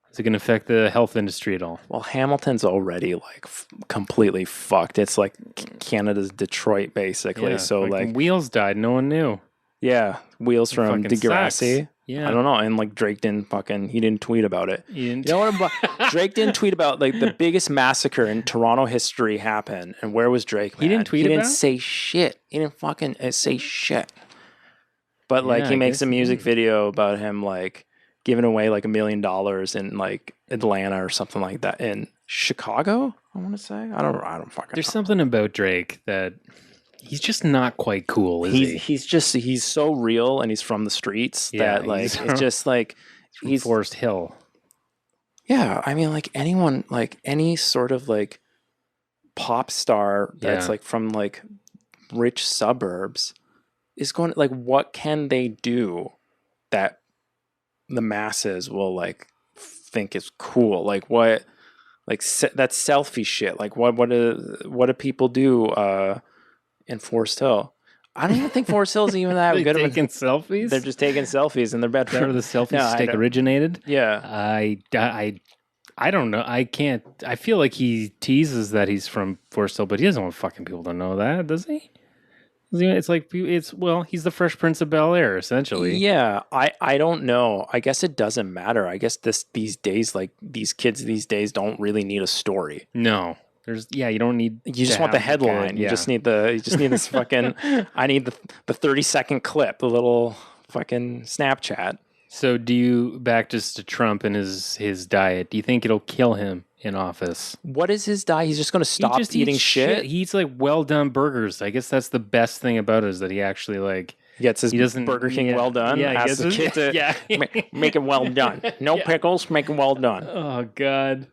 Is it going to affect the health industry at all? Well, Hamilton's already like completely fucked. It's like Canada's Detroit, basically. Yeah, so like Wheels died, no one knew. Yeah, Wheels from Degrassi. Sucks. Yeah, I don't know. And like Drake he didn't tweet about it. You know what? Drake didn't tweet about like the biggest massacre in Toronto history happened. And where was Drake? Man? He didn't tweet about it? He didn't say shit. He didn't fucking say shit. But like he makes a music video about him like giving away like $1 million in like Atlanta or something like that in Chicago. I want to say I don't fucking. There's something about Drake that he's just not quite cool. He's so real and he's from the streets that like it's just like he's Forest Hill. Yeah, I mean like anyone like any sort of like pop star that's like from like rich suburbs is going to, like what can they do that the masses will like think is cool? Like what, like that's selfie shit. Like what do people do in Forest Hill? I don't even think Forest Hill is even that good. Taking selfies? They're just taking selfies in their bedroom. Where the selfie stick originated? Yeah. I don't know. I can't. I feel like he teases that he's from Forest Hill, but he doesn't want fucking people to know that, does he? It's like he's the Fresh Prince of Bel-Air, essentially. Yeah, I don't know. I guess it doesn't matter. I guess these days, like these kids these days, don't really need a story. No, you don't need. You just want the headline. You just need this fucking. I need the 30-second clip, the little fucking Snapchat. So, do you back just to Trump and his diet? Do you think it'll kill him in office? What is his diet? He's just going to stop eating shit? He eats like well done burgers. I guess that's the best thing about it is that he actually like He gets his He doesn't Burger King well done. Yeah, Asks the kid to make it well done. No pickles, make it well done. Oh God.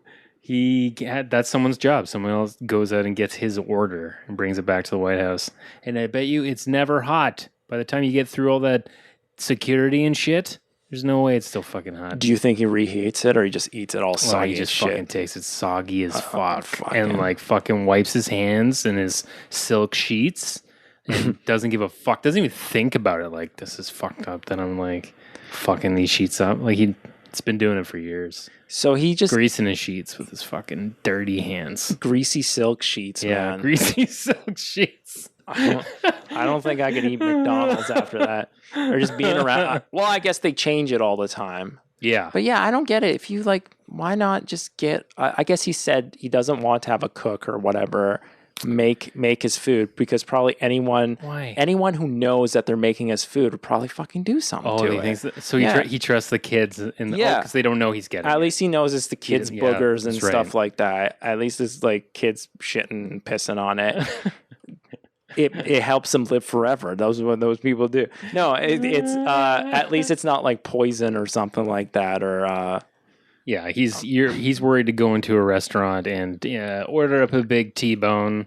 That's someone's job. Someone else goes out and gets his order and brings it back to the White House. And I bet you it's never hot. By the time you get through all that security and shit, there's no way it's still fucking hot. Do you think he reheats it or he just eats it all soggy? He just fucking takes it soggy as fuck. And like fucking wipes his hands in his silk sheets and doesn't give a fuck. Doesn't even think about it. Like, this is fucked up that I'm like fucking these sheets up. Like it's been doing it for years. So he just greasing his sheets with his fucking dirty hands. Greasy silk sheets, man. Greasy silk sheets. I don't think I could eat McDonald's after that. Or just being around. Well, I guess they change it all the time. Yeah. But yeah, I don't get it. If you why not just get, I guess he said he doesn't want to have a cook or whatever make his food because probably anyone who knows that they're making his food would probably fucking do something to it. So he trusts the kids because they don't know he's getting At it. least he knows it's the kids' boogers and stuff like that. At least it's like kids shitting and pissing on it. It helps them live forever. Those are what those people do. No, it's at least it's not like poison or something like that. Or he's worried to go into a restaurant and order up a big T-bone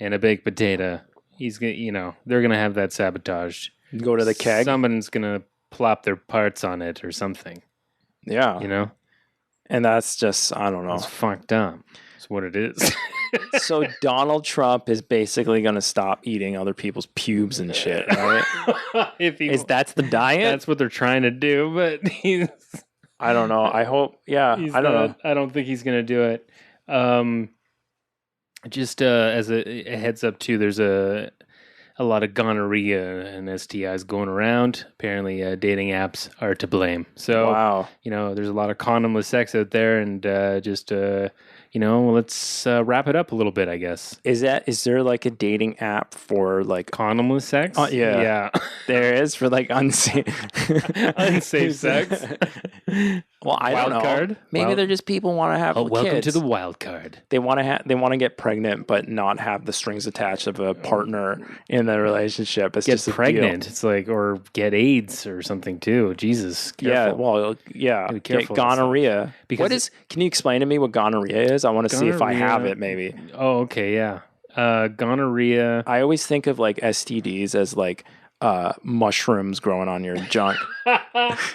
and a baked potato. He's gonna, they're gonna have that sabotaged. Go to the keg. Someone's gonna plop their parts on it or something. Yeah, and that's just I don't know. It's fucked up. It's what it is. So Donald Trump is basically going to stop eating other people's pubes and shit, right? That's the diet? That's what they're trying to do, but I don't know. I hope, I don't know. I don't think he's going to do it. Just as a heads up too, there's a lot of gonorrhea and STIs going around. Apparently, dating apps are to blame. So, wow. There's a lot of condomless sex out there, and let's wrap it up a little bit, I guess. Is there like a dating app for like condomless sex? Yeah. There is for like unsafe sex. Well, I don't know. Card? Maybe they're just people want to have welcome kids. to the wild card. They want to get pregnant, but not have the strings attached of a partner in the relationship. It's get just pregnant. It's like, or get AIDS or something too. Jesus. Careful. Get gonorrhea. Can you explain to me what gonorrhea is? I want to see if I have it. Maybe. Oh, okay, yeah. Gonorrhea. I always think of like STDs as like mushrooms growing on your junk.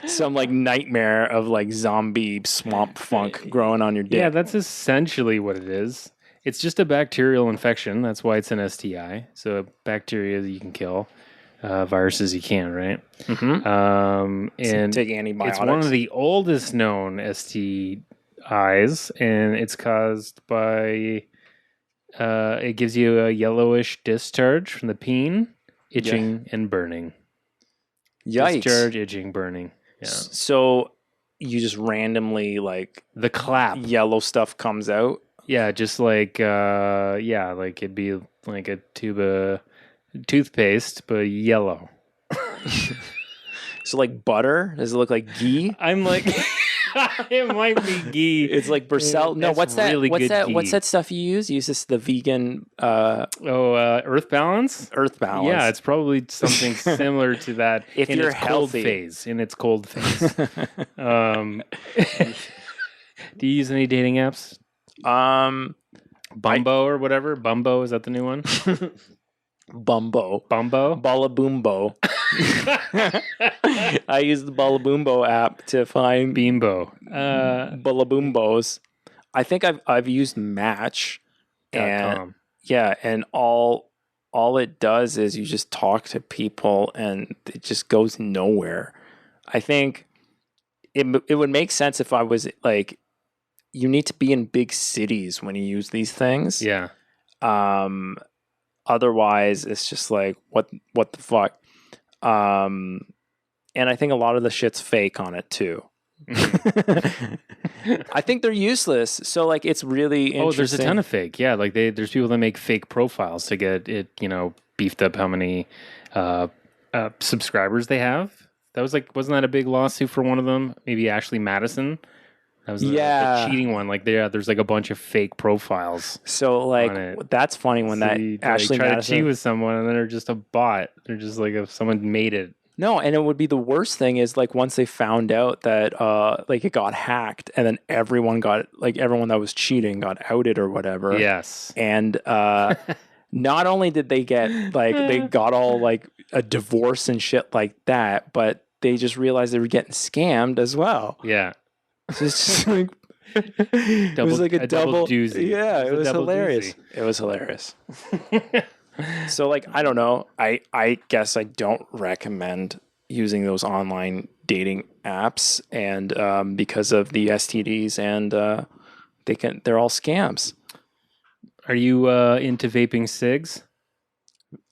Some like nightmare of like zombie swamp funk growing on your dick. Yeah, that's essentially what it is. It's just a bacterial infection. That's why it's an STI. So bacteria that you can kill, viruses you can't, right? Mm-hmm. And take antibiotics. It's one of the oldest known STIs, and it's caused by it gives you a yellowish discharge from the peen. Itching and burning. Yikes. Discharge, itching, burning. Yeah. So you just randomly like the clap yellow stuff comes out? Yeah, just like like it'd be like a tube of toothpaste, but yellow. So like butter? Does it look like ghee? I'm like it might be ghee. It's like Bercel. No, what's that? Really what's that? Ghee. What's that stuff you use? You use this the vegan Earth Balance? Earth Balance. Yeah, it's probably something similar to that if in you're its healthy. cold phase. In its cold phase. Do you use any dating apps? Bumbo or whatever? Bumbo, is that the new one? Bumbo. Ballaboombo. I use the Ballaboombo app to find Beambo. Ballaboombos. I think I've used Match. And and all it does is you just talk to people and it just goes nowhere. I think it would make sense if I was like, you need to be in big cities when you use these things. Yeah. Otherwise, it's just like, what the fuck? And I think a lot of the shit's fake on it too. I think they're useless. So like, it's really interesting. Oh, there's a ton of fake. Yeah, like there's people that make fake profiles to get it, beefed up how many subscribers they have. That was wasn't that a big lawsuit for one of them? Maybe Ashley Madison That was the cheating one. Like there's like a bunch of fake profiles. So like that's funny when that Ashley try Madison to cheat with someone and then they're just a bot. They're just like if someone made it. No, and it would be the worst thing is like once they found out that like it got hacked and then everyone that was cheating got outed or whatever. Yes. And not only did they get like they got all like a divorce and shit like that, but they just realized they were getting scammed as well. Yeah. So it's just like it was like a double doozy. Yeah, it was hilarious. Doozy. It was hilarious. So like I don't know. I guess I don't recommend using those online dating apps and because of the STDs and they're all scams. Are you into vaping cigs?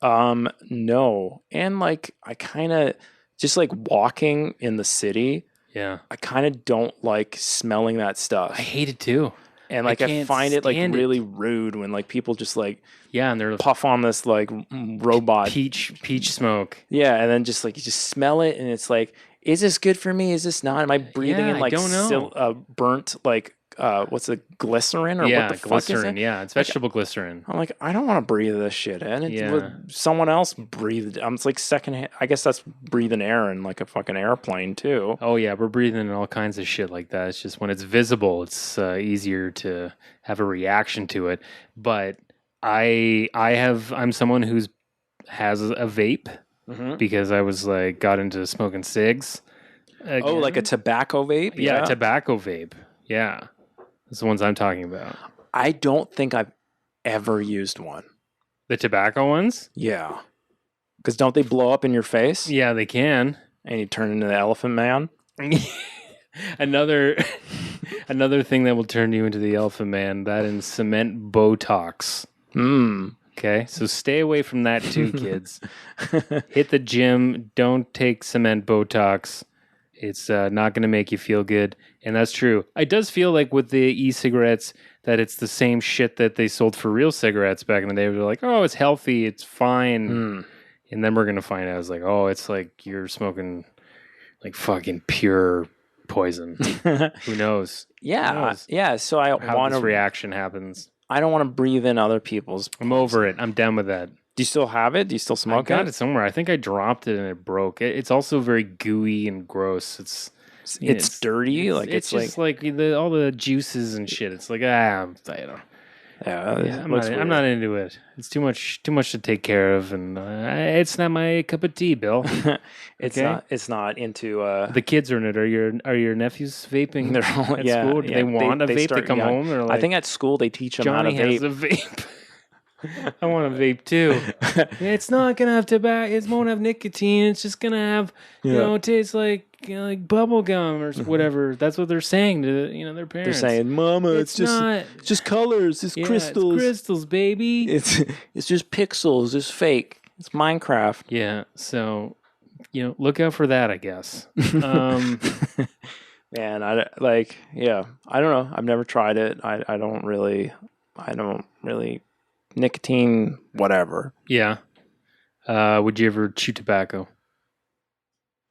No. And like I kind of just like walking in the city. Yeah. I kind of don't like smelling that stuff. I hate it too. And like I find it like really rude when like people just like and they're puff on this like robot peach smoke. Yeah, and then just like you just smell it and it's like, is this good for me? Is this not? Am I breathing in like burnt like what's the glycerin or what the fuck is it? Yeah, it's vegetable glycerin. I'm like, I don't want to breathe this shit in. Someone else breathed. It's like secondhand. I guess that's breathing air in like a fucking airplane too. Oh yeah, we're breathing in all kinds of shit like that. It's just when it's visible, it's easier to have a reaction to it. But I'm someone who's has a vape because I was like got into smoking cigs. Again. Oh, like a tobacco vape? Yeah, a tobacco vape. Yeah. That's the ones I'm talking about. I don't think I've ever used one. The tobacco ones? Yeah. Because don't they blow up in your face? Yeah, they can. And you turn into the Elephant Man? Another thing that will turn you into the Elephant Man, that and cement Botox. Okay, so stay away from that too, kids. Hit the gym. Don't take cement Botox. It's not going to make you feel good. And that's true. It does feel like with the e-cigarettes that it's the same shit that they sold for real cigarettes back in the day. They're like, oh, it's healthy. It's fine. And then we're going to find out it's like, oh, it's like you're smoking like fucking pure poison. Who knows? Yeah. Who knows? Yeah. So how this reaction happens. I don't want to breathe in other people's poison. I'm over it. I'm done with that. Do you still have it? Do you still smoke it? I got it somewhere. I think I dropped it and it broke. It's also very gooey and gross. It's dirty. It's just like all the juices and shit. It's like I don't. I'm not into it. It's too much to take care of, and it's not my cup of tea, Bill. It's not. It's not into. The kids are in it. Are your nephews vaping? They're all at school. Do they want a vape? They come home. They're like, I think at school they teach them Johnny how to vape. Has a vape. I want a vape too. It's not gonna have tobacco. It won't have nicotine. It's just gonna have, it tastes like bubble gum or whatever. That's what they're saying to their parents. They're saying, "Mama, it's just colors. It's crystals. It's crystals, baby. It's just pixels. It's fake. It's Minecraft." Yeah. So, look out for that, I guess. Man, I don't know. I've never tried it. I don't really. Nicotine, whatever. Yeah. Would you ever chew tobacco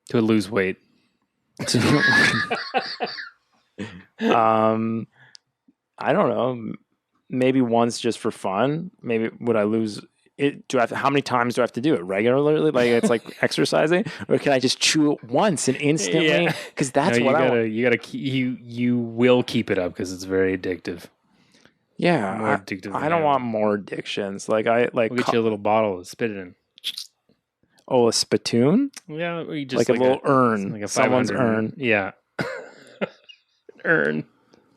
to lose weight? I don't know. Maybe once just for fun. Maybe would I lose it? How many times do I have to do it regularly? Like it's like exercising, or can I just chew it once and instantly? Because that's what I want. You will keep it up because it's very addictive. Yeah, more addictive. I don't want more addictions. We'll get you a little bottle to spit it in. Oh, a spittoon? Yeah, you just like a little urn, like a someone's urn. Yeah, urn.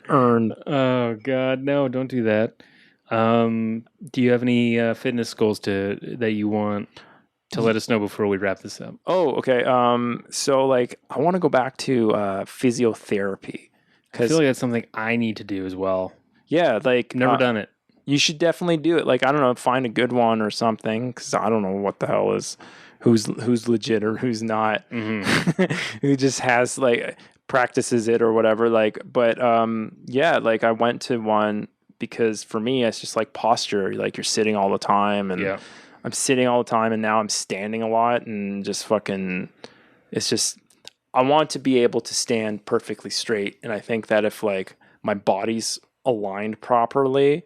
Oh God, no! Don't do that. Do you have any fitness goals that you want to let us know before we wrap this up? Oh, okay. So I want to go back to physiotherapy. I feel like that's something I need to do as well. Yeah, never done it. You should definitely do it. I don't know, find a good one or something, because I don't know what the hell is who's legit or who's not. Mm-hmm. Who just has practices it or whatever. But I went to one because for me it's just posture. You're sitting all the time, and I'm sitting all the time, and now I'm standing a lot, and just fucking. It's just I want to be able to stand perfectly straight. And I think that if like my body's aligned properly,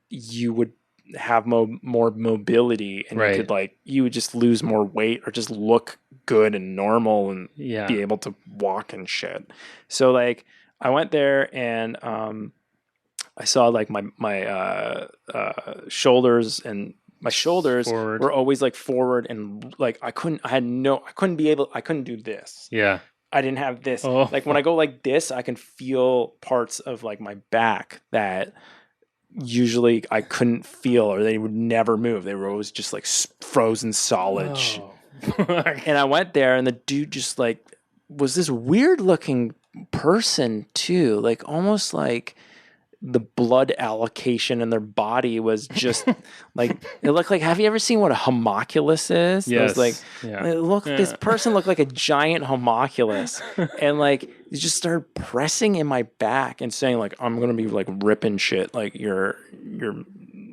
you would have more mobility, and you could like, you would just lose more weight or just look good and normal and be able to walk and shit. So like I went there and I saw like my shoulders, and my shoulders were always like forward, and like I couldn't do this. Yeah. I didn't have this. Oh. Like when I go like this, I can feel parts of like my back that usually I couldn't feel, or they would never move. They were always just like frozen solid. Oh. And I went there, and the dude just like was this weird looking person too, like almost like the blood allocation in their body was just like, it looked like, have you ever seen what a homunculus is? Yes. This person looked like a giant homunculus, and like he just started pressing in my back and saying like, I'm gonna be like ripping shit, like your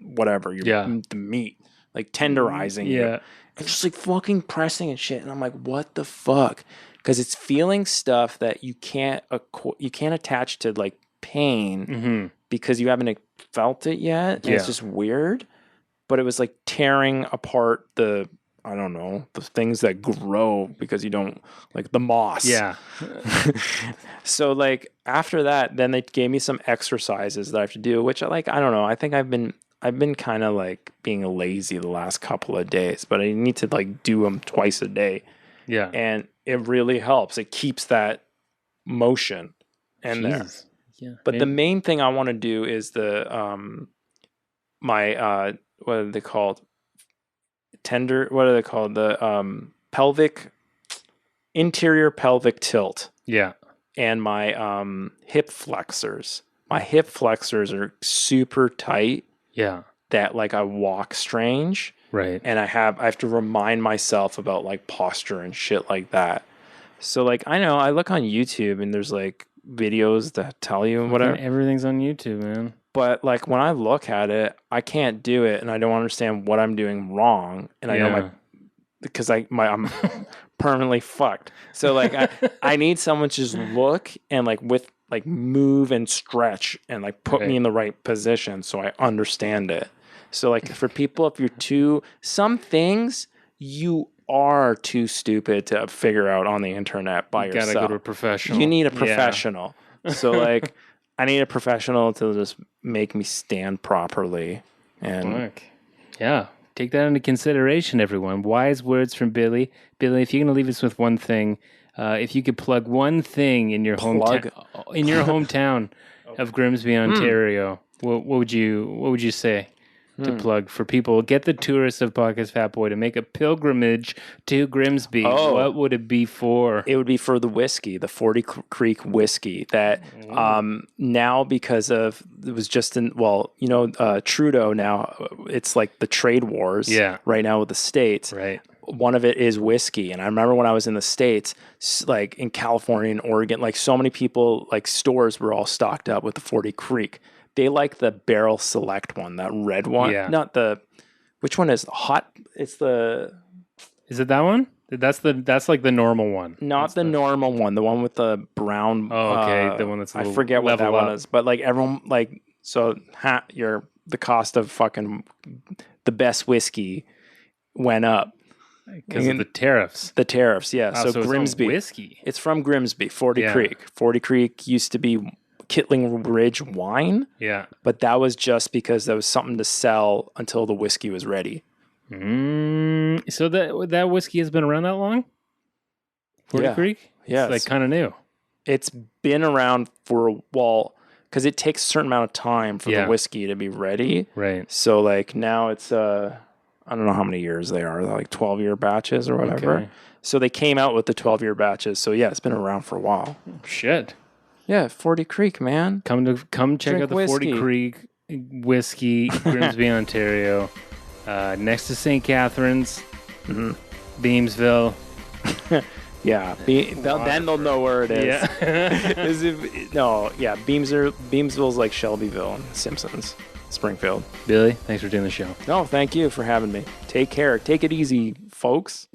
whatever, the meat, like tenderizing you, and just like fucking pressing and shit. And I'm like, what the fuck? Because it's feeling stuff that you can't attach to like pain because you haven't felt it yet. And it's just weird. But it was like tearing apart the things that grow because you don't, like the moss. Yeah. So like after that, then they gave me some exercises that I have to do, which I don't know. I think I've been kind of like being lazy the last couple of days, but I need to like do them twice a day. Yeah. And it really helps. It keeps that motion in there. Yeah. But the main thing I want to do is the my what are they called? The interior pelvic tilt. Yeah. And my hip flexors. My hip flexors are super tight. Yeah. That like I walk strange. Right. And I have to remind myself about like posture and shit like that. So like I look on YouTube and there's like videos that tell you whatever. Everything's on YouTube, man. But like when I look at it, I can't do it, and I don't understand what I'm doing wrong. And I know I'm permanently fucked. So like I need someone to just look and like with like move and stretch and like put me in the right position so I understand it. So like for people, if some things you are too stupid to figure out on the internet by yourself. You gotta go to a professional. You need a professional. Yeah. So like I need a professional to just make me stand properly. And yeah, take that into consideration, everyone. Wise words from Billy. Billy, if you're gonna leave us with one thing, if you could plug one thing in your hometown of Grimsby, Ontario, what would you say? To plug for people, get the tourists of Podcast Fat Boy to make a pilgrimage to Grimsby. What would it be for? It would be for the whiskey, the 40 Creek whiskey. That now, because of it was just Trudeau now, it's like the trade wars. Yeah. Right now with the states. Right. One of it is whiskey, and I remember when I was in the States, like in California and Oregon, like so many people, like stores were all stocked up with the 40 Creek. They like the Barrel Select one, that red one. Yeah. Not the, which one is hot? It's the. Is it that one? That's like the normal one. Not the normal one. The one with the brown. Oh, okay. The one that's I forget what that one is, but like everyone like you're the cost of fucking the best whiskey went up because of the tariffs. The tariffs, yeah. So Grimsby whiskey. It's from Grimsby, 40 Creek. 40 Creek used to be Kittling Ridge wine. Yeah. But that was just because there was something to sell until the whiskey was ready. So that whiskey has been around that long? 40 Creek? Yeah. It's like kind of new. It's been around for a while because it takes a certain amount of time for the whiskey to be ready. Right. So like now it's I don't know how many years they are, like 12-year batches or whatever. Okay. So they came out with the 12-year batches. So yeah, it's been around for a while. Shit. Yeah, 40 Creek, man. Come check out the whiskey. 40 Creek whiskey, Grimsby, Ontario, next to St. Catharines, Beamsville. Yeah, then they'll know where it is. Yeah. Beamsville's like Shelbyville and Simpsons, Springfield. Billy, thanks for doing the show. No, thank you for having me. Take care. Take it easy, folks.